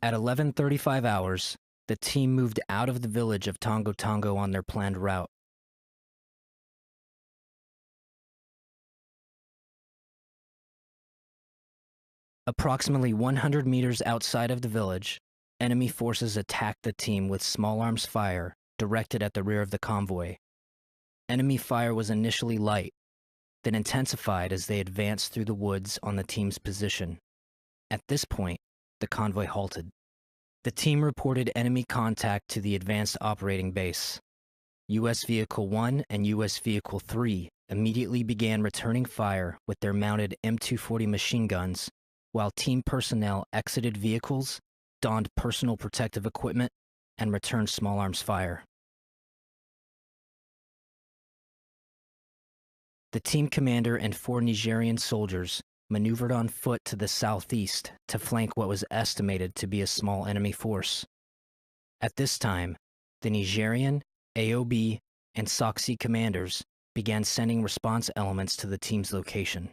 At 11:35 hours, the team moved out of the village of Tongo Tongo on their planned route. Approximately 100 meters outside of the village, enemy forces attacked the team with small arms fire directed at the rear of the convoy. Enemy fire was initially light, then intensified as they advanced through the woods on the team's position. At this point, the convoy halted. The team reported enemy contact to the Advanced Operating Base. U.S. Vehicle 1 and U.S. Vehicle 3 immediately began returning fire with their mounted M240 machine guns, while team personnel exited vehicles, donned personal protective equipment, and returned small arms fire. The team commander and 4 Nigerian soldiers maneuvered on foot to the southeast to flank what was estimated to be a small enemy force. At this time, the Nigerian, AOB, and SOCC commanders began sending response elements to the team's location.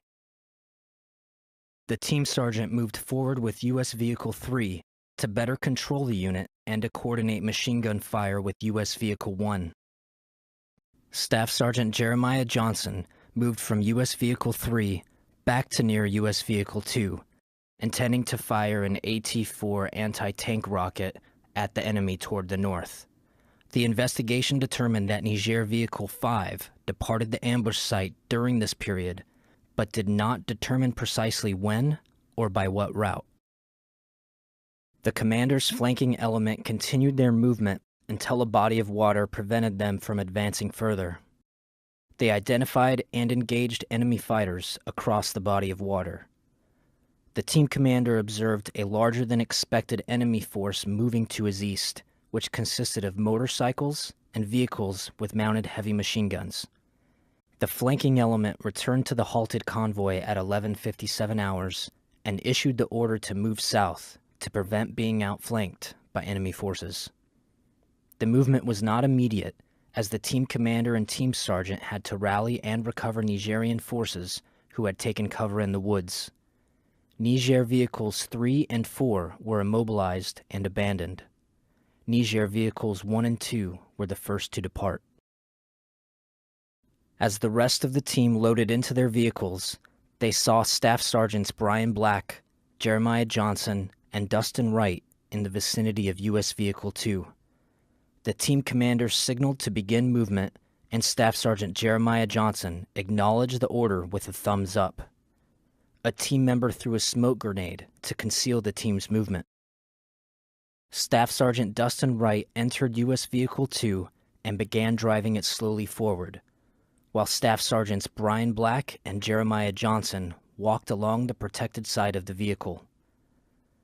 The team sergeant moved forward with U.S. Vehicle 3 to better control the unit and to coordinate machine gun fire with U.S. Vehicle 1. Staff Sergeant Jeremiah Johnson moved from U.S. Vehicle 3 back to near U.S. Vehicle 2, intending to fire an AT-4 anti-tank rocket at the enemy toward the north. The investigation determined that Niger Vehicle 5 departed the ambush site during this period, but did not determine precisely when or by what route. The commander's flanking element continued their movement until a body of water prevented them from advancing further. They identified and engaged enemy fighters across the body of water. The team commander observed a larger than expected enemy force moving to his east, which consisted of motorcycles and vehicles with mounted heavy machine guns. The flanking element returned to the halted convoy at 11:57 hours and issued the order to move south to prevent being outflanked by enemy forces. The movement was not immediate, as the team commander and team sergeant had to rally and recover Nigerian forces who had taken cover in the woods. Niger Vehicles 3 and 4 were immobilized and abandoned. Niger Vehicles 1 and 2 were the first to depart. As the rest of the team loaded into their vehicles, they saw Staff Sergeants Brian Black, Jeremiah Johnson, and Dustin Wright in the vicinity of U.S. Vehicle 2. The team commander signaled to begin movement, and Staff Sergeant Jeremiah Johnson acknowledged the order with a thumbs up. A team member threw a smoke grenade to conceal the team's movement. Staff Sergeant Dustin Wright entered U.S. Vehicle 2 and began driving it slowly forward, while Staff Sergeants Brian Black and Jeremiah Johnson walked along the protected side of the vehicle.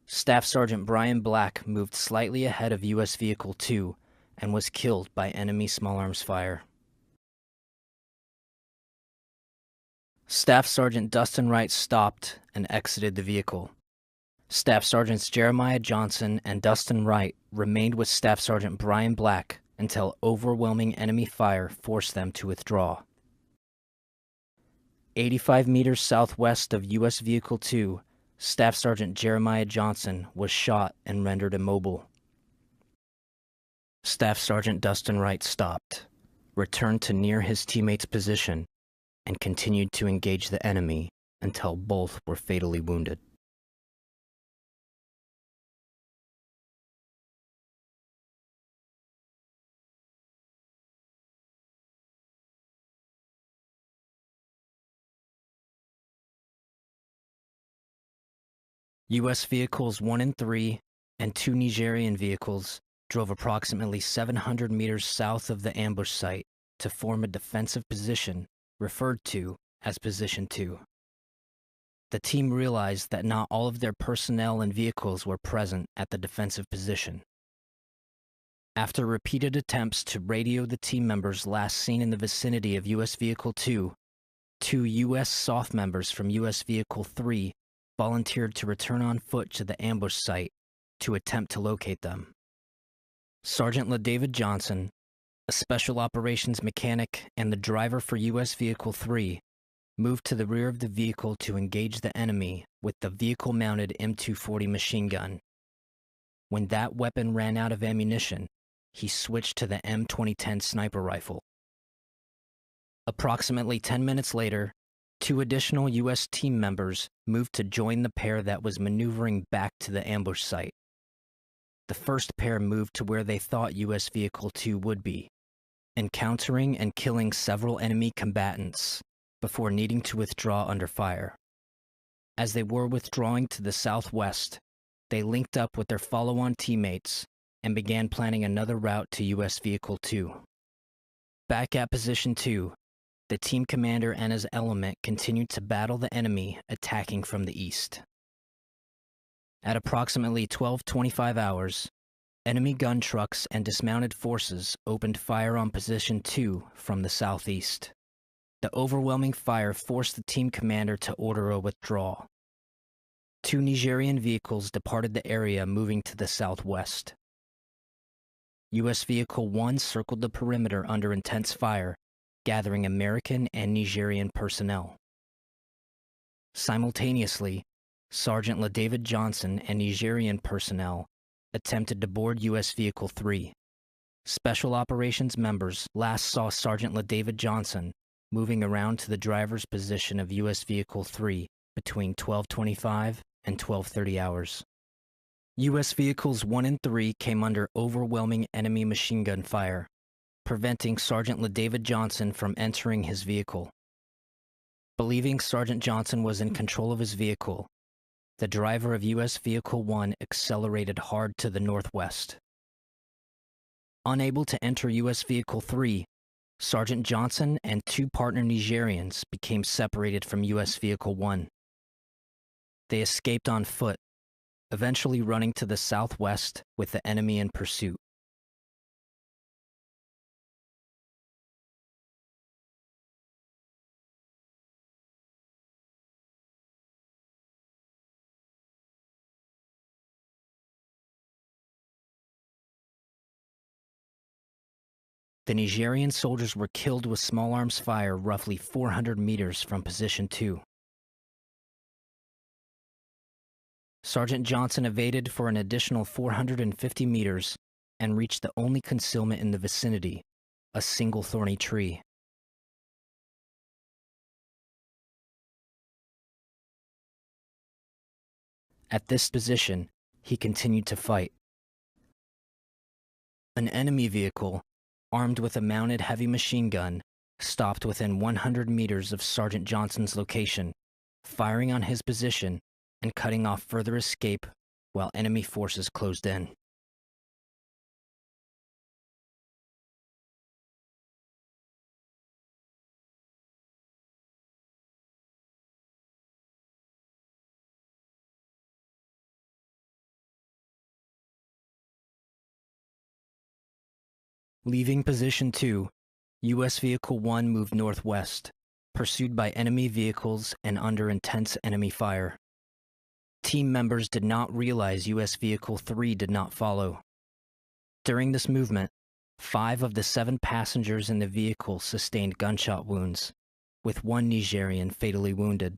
Staff Sergeant Brian Black moved slightly ahead of U.S. Vehicle 2 and was killed by enemy small arms fire. Staff Sergeant Dustin Wright stopped and exited the vehicle. Staff Sergeants Jeremiah Johnson and Dustin Wright remained with Staff Sergeant Brian Black until overwhelming enemy fire forced them to withdraw. 85 meters southwest of U.S. Vehicle 2, Staff Sergeant Jeremiah Johnson was shot and rendered immobile. Staff Sergeant Dustin Wright stopped, returned to near his teammate's position, and continued to engage the enemy until both were fatally wounded. U.S. Vehicles 1 and 3 and 2 Nigerian vehicles drove approximately 700 meters south of the ambush site to form a defensive position referred to as Position 2. The team realized that not all of their personnel and vehicles were present at the defensive position. After repeated attempts to radio the team members last seen in the vicinity of U.S. Vehicle 2, 2 U.S. SOF members from U.S. Vehicle 3 volunteered to return on foot to the ambush site to attempt to locate them. Sergeant LaDavid Johnson, a special operations mechanic and the driver for U.S. Vehicle 3, moved to the rear of the vehicle to engage the enemy with the vehicle-mounted M240 machine gun. When that weapon ran out of ammunition, he switched to the M2010 sniper rifle. Approximately 10 minutes later, 2 additional U.S. team members moved to join the pair that was maneuvering back to the ambush site. The first pair moved to where they thought U.S. Vehicle 2 would be, encountering and killing several enemy combatants before needing to withdraw under fire. As they were withdrawing to the southwest, they linked up with their follow-on teammates and began planning another route to U.S. Vehicle 2. Back at Position 2, the team commander and his element continued to battle the enemy attacking from the east. At approximately 12:25 hours, enemy gun trucks and dismounted forces opened fire on Position 2 from the southeast. The overwhelming fire forced the team commander to order a withdrawal. 2 Nigerian vehicles departed the area, moving to the southwest. U.S. Vehicle 1 circled the perimeter under intense fire, gathering American and Nigerian personnel. Simultaneously, Sergeant LaDavid Johnson and Nigerian personnel attempted to board U.S. Vehicle 3. Special Operations members last saw Sergeant LaDavid Johnson moving around to the driver's position of U.S. Vehicle 3 between 12:25 and 12:30 hours. U.S. Vehicles 1 and 3 came under overwhelming enemy machine gun fire, preventing Sergeant LaDavid Johnson from entering his vehicle. Believing Sergeant Johnson was in control of his vehicle, the driver of U.S. Vehicle 1 accelerated hard to the northwest. Unable to enter U.S. Vehicle 3, Sergeant Johnson and 2 partner Nigerians became separated from U.S. Vehicle 1. They escaped on foot, eventually running to the southwest with the enemy in pursuit. The Nigerian soldiers were killed with small arms fire roughly 400 meters from Position 2. Sergeant Johnson evaded for an additional 450 meters and reached the only concealment in the vicinity, a single thorny tree. At this position, he continued to fight. An enemy vehicle, armed with a mounted heavy machine gun, stopped within 100 meters of Sergeant Johnson's location, firing on his position and cutting off further escape while enemy forces closed in. Leaving Position 2, U.S. Vehicle 1 moved northwest, pursued by enemy vehicles and under intense enemy fire. Team members did not realize U.S. Vehicle 3 did not follow. During this movement, 5 of the 7 passengers in the vehicle sustained gunshot wounds, with 1 Nigerian fatally wounded.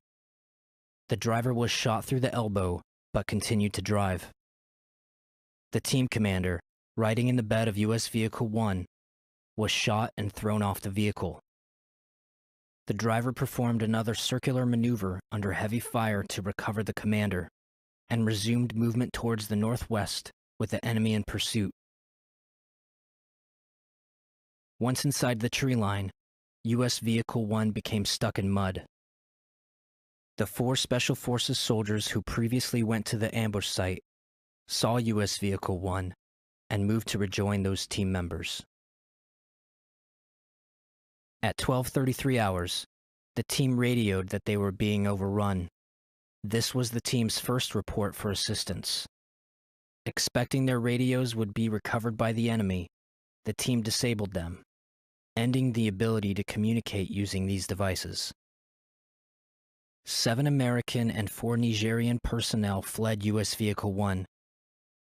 The driver was shot through the elbow, but continued to drive. The team commander, riding in the bed of U.S. Vehicle 1, was shot and thrown off the vehicle. The driver performed another circular maneuver under heavy fire to recover the commander, and resumed movement towards the northwest with the enemy in pursuit. Once inside the tree line, U.S. Vehicle 1 became stuck in mud. The 4 Special Forces soldiers who previously went to the ambush site saw U.S. Vehicle 1 and moved to rejoin those team members. At 12:33 hours, the team radioed that they were being overrun. This was the team's first report for assistance. Expecting their radios would be recovered by the enemy, the team disabled them, ending the ability to communicate using these devices. 7 American and 4 Nigerian personnel fled U.S. Vehicle 1,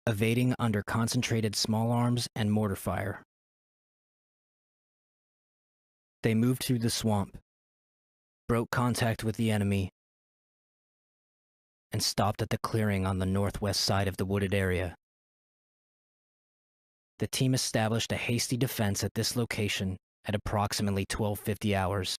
evading under concentrated small arms and mortar fire. They moved through the swamp, broke contact with the enemy, and stopped at the clearing on the northwest side of the wooded area. The team established a hasty defense at this location at approximately 12:50 hours.